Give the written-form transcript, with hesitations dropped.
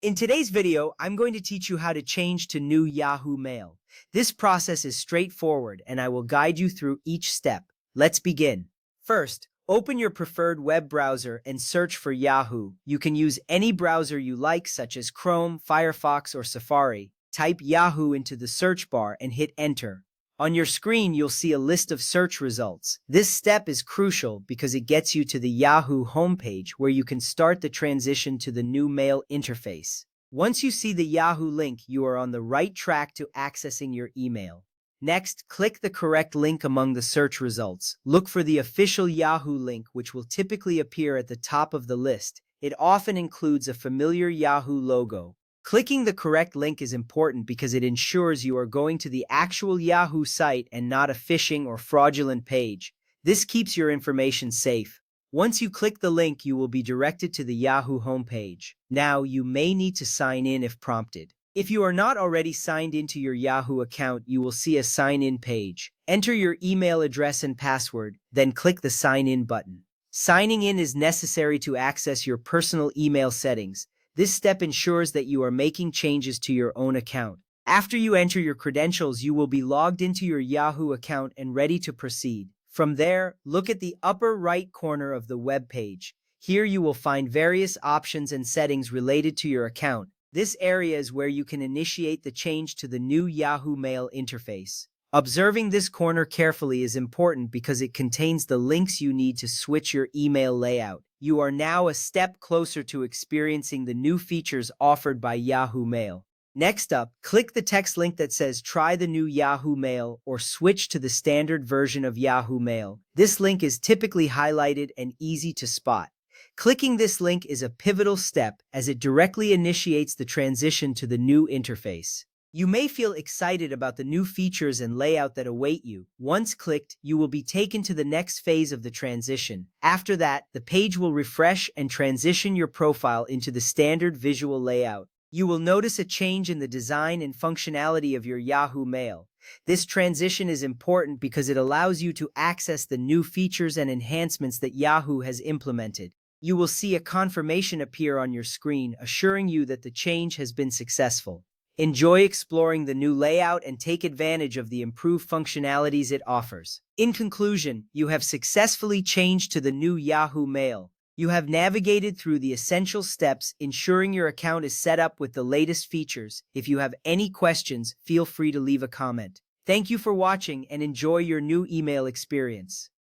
In today's video, I'm going to teach you how to change to new Yahoo Mail. This process is straightforward and I will guide you through each step. Let's begin. First, open your preferred web browser and search for Yahoo. You can use any browser you like, such as Chrome, Firefox, or Safari. Type Yahoo into the search bar and hit enter. On your screen, you'll see a list of search results. This step is crucial because it gets you to the Yahoo homepage where you can start the transition to the new mail interface. Once you see the Yahoo link, you are on the right track to accessing your email. Next, click the correct link among the search results. Look for the official Yahoo link, which will typically appear at the top of the list. It often includes a familiar Yahoo logo. Clicking the correct link is important because it ensures you are going to the actual Yahoo site and not a phishing or fraudulent page. This keeps your information safe. Once you click the link, you will be directed to the Yahoo homepage. Now, you may need to sign in if prompted. If you are not already signed into your Yahoo account, you will see a sign-in page. Enter your email address and password, then click the Sign In button. Signing in is necessary to access your personal email settings. This step ensures that you are making changes to your own account. After you enter your credentials, you will be logged into your Yahoo account and ready to proceed. From there, look at the upper right corner of the web page. Here you will find various options and settings related to your account. This area is where you can initiate the change to the new Yahoo Mail interface. Observing this corner carefully is important because it contains the links you need to switch your email layout. You are now a step closer to experiencing the new features offered by Yahoo Mail. Next up, click the text link that says "Try the new Yahoo Mail" or "Switch to the standard version of Yahoo Mail." This link is typically highlighted and easy to spot. Clicking this link is a pivotal step as it directly initiates the transition to the new interface. You may feel excited about the new features and layout that await you. Once clicked, you will be taken to the next phase of the transition. After that, the page will refresh and transition your profile into the standard visual layout. You will notice a change in the design and functionality of your Yahoo Mail. This transition is important because it allows you to access the new features and enhancements that Yahoo has implemented. You will see a confirmation appear on your screen, assuring you that the change has been successful. Enjoy exploring the new layout and take advantage of the improved functionalities it offers. In conclusion, you have successfully changed to the new Yahoo Mail. You have navigated through the essential steps, ensuring your account is set up with the latest features. If you have any questions, feel free to leave a comment. Thank you for watching and enjoy your new email experience.